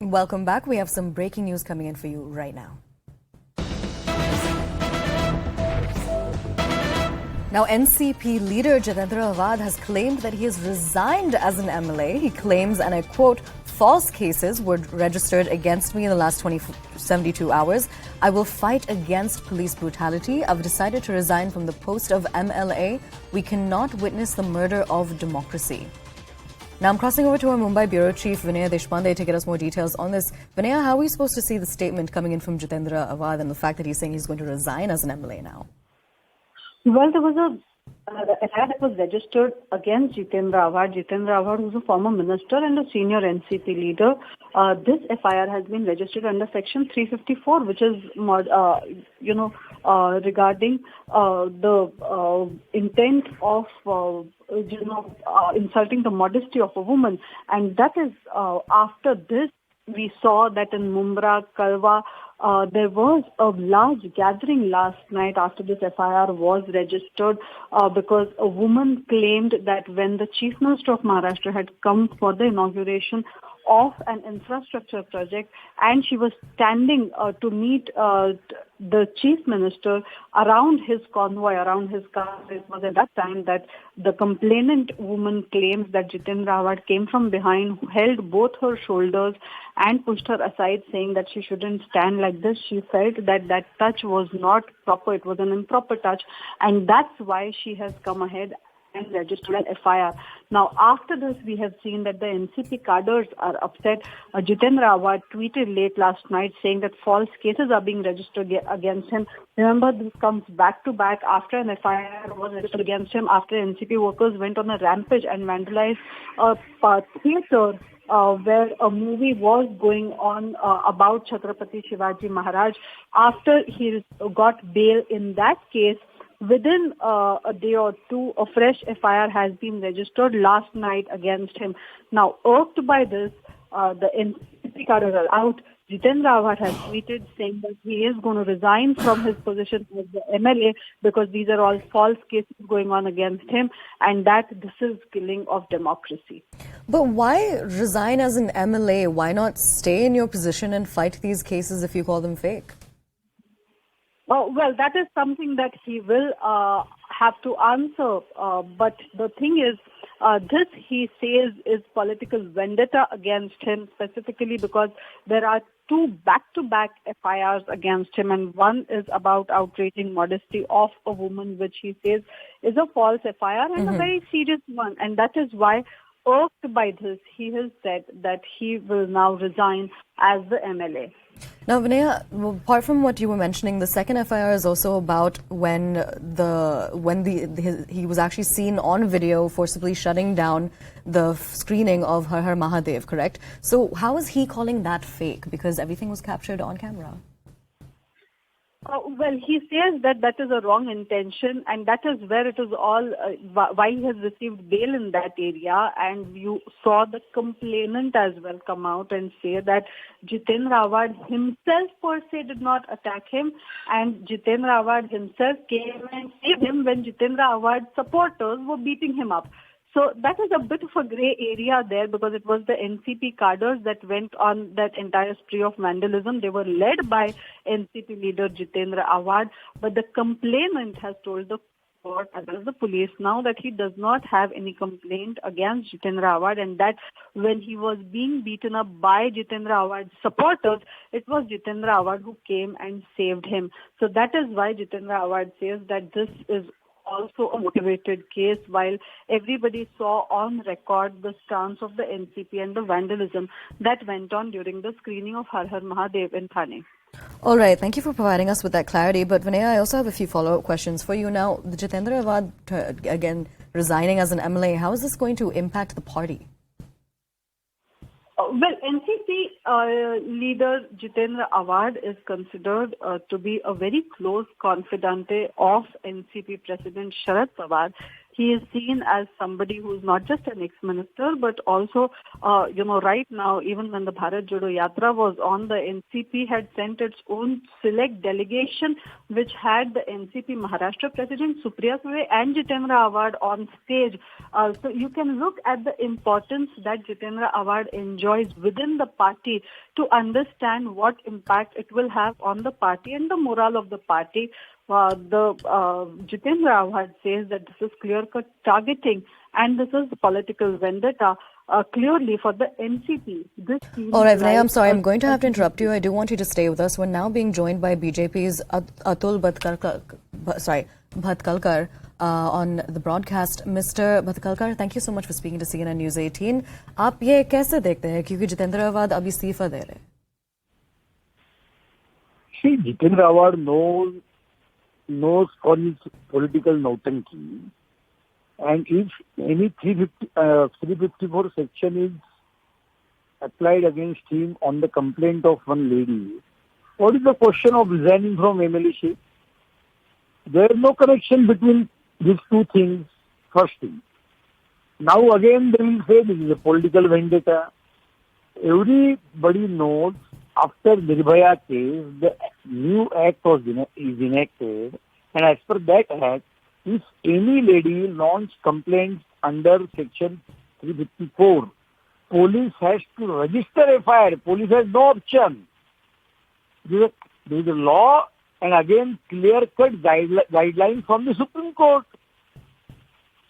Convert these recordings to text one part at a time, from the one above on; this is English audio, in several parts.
Welcome back. We have some breaking news coming in for you right now. Now, NCP leader Jitendra Awhad has claimed that he has resigned as an MLA. He claims, and I quote, "False cases were registered against me in the last 72 hours. I will fight against police brutality. I've decided to resign from the post of MLA. We cannot witness the murder of democracy." Now, I'm crossing over to our Mumbai Bureau Chief, Vinaya Deshpande, to get us more details on this. Vinaya, how are we supposed to see the statement coming in from Jitendra Awhad and the fact that he's saying he's going to resign as an MLA now? Well, there was a FIR that was registered against Jitendra Awhad. Jitendra Awhad, who's a former minister and a senior NCP leader. This FIR has been registered under Section 354, which is, regarding the intent of, insulting the modesty of a woman. And that is, after this, we saw that in Mumbai, Kalwa, there was a large gathering last night after this FIR was registered because a woman claimed that when the Chief Minister of Maharashtra had come for the inauguration of an infrastructure project and she was standing to meet the Chief Minister around his convoy, around his car. It was at that time that the complainant woman claims that Jitendra Awhad came from behind, held both her shoulders and pushed her aside, saying that she shouldn't stand like this. She felt that that touch was not proper, it was an improper touch, and that's why she has come ahead and registered an FIR. Now, after this, we have seen that the NCP cadres are upset. Jitendra Awhad tweeted late last night saying that false cases are being registered against him. Remember, this comes back to back after an FIR was registered against him, after NCP workers went on a rampage and vandalized a theatre where a movie was going on about Chhatrapati Shivaji Maharaj. After he got bail in that case, within a day or two, a fresh FIR has been registered last night against him. Now, irked by this, the NCP cadres are out. Jitendra Awhad has tweeted saying that he is going to resign from his position as the MLA because these are all false cases going on against him and that this is killing of democracy. But why resign as an MLA? Why not stay in your position and fight these cases if you call them fake? Oh, well, that is something that he will have to answer. But the thing is, this he says is political vendetta against him, specifically because there are two back-to-back FIRs against him, and one is about outraging modesty of a woman, which he says is a false FIR and a very serious one. And that is why, irked by this, he has said that he will now resign as the MLA. Now, Vinaya, apart from what you were mentioning, the second FIR is also about when he was actually seen on video forcibly shutting down the screening of Har Har Mahadev, correct? So how is he calling that fake? Because everything was captured on camera. Well, he says that that is a wrong intention, and that is where it is all, why he has received bail in that area. And you saw the complainant as well come out and say that Jitendra Awhad himself per se did not attack him, and Jitendra Awhad himself came and saved him when Jitendra Awhad's supporters were beating him up. So that is a bit of a grey area there because it was the NCP cadres that went on that entire spree of vandalism. They were led by NCP leader Jitendra Awhad, but the complainant has told the court as well as the police now that he does not have any complaint against Jitendra Awhad, and that when he was being beaten up by Jitendra Awhad's supporters, it was Jitendra Awhad who came and saved him. So that is why Jitendra Awhad says that this is also a motivated case, while everybody saw on record the stance of the NCP and the vandalism that went on during the screening of Har Har Mahadev in Thane. All right, thank you for providing us with that clarity. But Vinaya, I also have a few follow-up questions for you. Now, the Jitendra Awhad, again, resigning as an MLA, how is this going to impact the party? Well, NCP leader Jitendra Awhad is considered to be a very close confidante of NCP President Sharad Pawar. He is seen as somebody who's not just an ex-minister, but also, right now, even when the Bharat Jodo Yatra was on, the NCP had sent its own select delegation, which had the NCP Maharashtra President Supriya Sule and Jitendra Awhad on stage. So you can look at the importance that Jitendra Awhad enjoys within the party to understand what impact it will have on the party and the morale of the party. Jitendra Awhad says that this is clear-cut targeting and this is political vendetta clearly for the NCP. All right, Vinay, I'm sorry, I'm going to have to interrupt you. I do want you to stay with us. We're now being joined by BJP's Atul Bhatkalkar on the broadcast. Mr. Bhatkalkar, thank you so much for speaking to CNN News 18. आप ये कैसे देखते हैं क्योंकि जितेंद्र अवाद अभी इस्तीफा दे रहे हैं? See, Jitendra Awhad knows for his political nautanki, and if any 354 section is applied against him on the complaint of one lady, what is the question of resigning from MLA-ship? There is no connection between these two things, first thing. Now again they will say this is a political vendetta. Everybody knows after Nirbhaya case, the new act is enacted, and as per that act, if any lady launch complaints under section 354, police has to register FIR. Police has no option. There is a law and again clear-cut guidelines from the Supreme Court.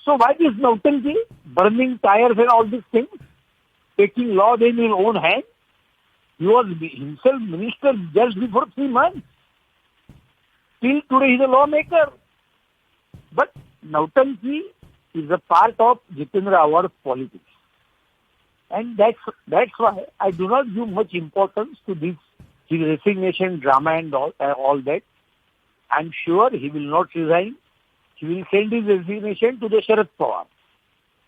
So why this nautanki, burning tires and all these things, taking law in his own hand? He was himself minister just before 3 months. Till today he is a lawmaker. But nautanki is a part of Jitendra Awhad's politics. And that's why I do not give much importance to this his resignation drama and all that. I'm sure he will not resign. He will send his resignation to the Sharad Pawar.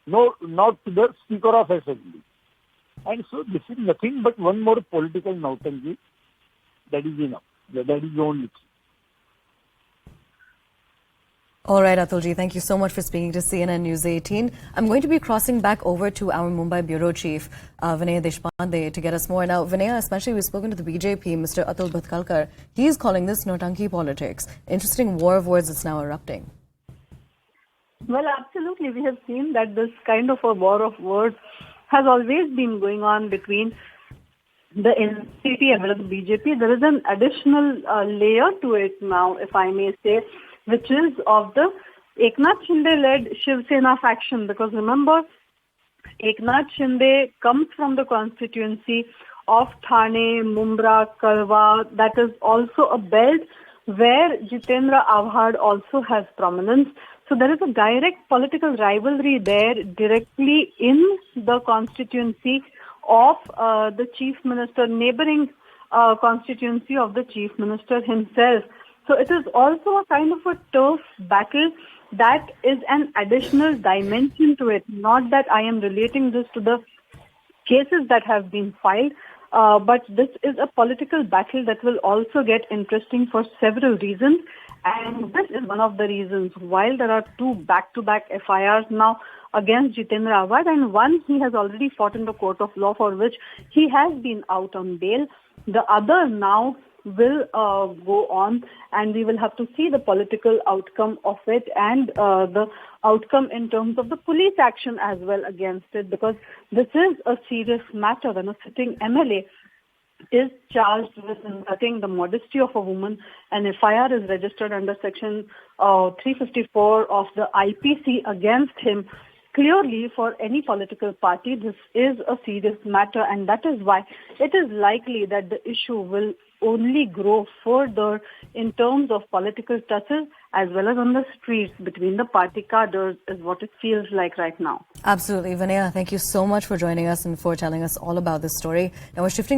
No, not to the Speaker of Assembly. And so this is nothing but one more political nautanki. That is enough. That is the only thing. All right, Atulji, thank you so much for speaking to CNN News 18. I'm going to be crossing back over to our Mumbai Bureau Chief, Vinay Deshpande, to get us more. Now, Vinay, especially we've spoken to the BJP, Mr. Atul Bhatkalkar. He's calling this nautanki politics. Interesting war of words that's now erupting. Well, absolutely. We have seen that this kind of a war of words has always been going on between the NCP and the BJP. There is an additional layer to it now, if I may say, which is of the Eknath Shinde-led Shiv Sena faction. Because remember, Eknath Shinde comes from the constituency of Thane, Mumra, Kalwa. That is also a belt where Jitendra Awhad also has prominence. So there is a direct political rivalry there directly in the constituency of the Chief Minister, neighboring constituency of the Chief Minister himself. So it is also a kind of a tough battle that is an additional dimension to it. Not that I am relating this to the cases that have been filed, but this is a political battle that will also get interesting for several reasons. And this is one of the reasons. While there are 2 back-to-back FIRs now against Jitendra Awhad, and one he has already fought in the court of law for which he has been out on bail, the other now will go on, and we will have to see the political outcome of it and the outcome in terms of the police action as well against it, because this is a serious matter when a sitting MLA is charged with insulting the modesty of a woman. An FIR is registered under section 354 of the IPC against him. Clearly, for any political party, this is a serious matter, and that is why it is likely that the issue will only grow further in terms of political tussle as well as on the streets between the party cadres, is what it feels like right now. Absolutely. Vinaya, thank you so much for joining us and for telling us all about this story. Now we're shifting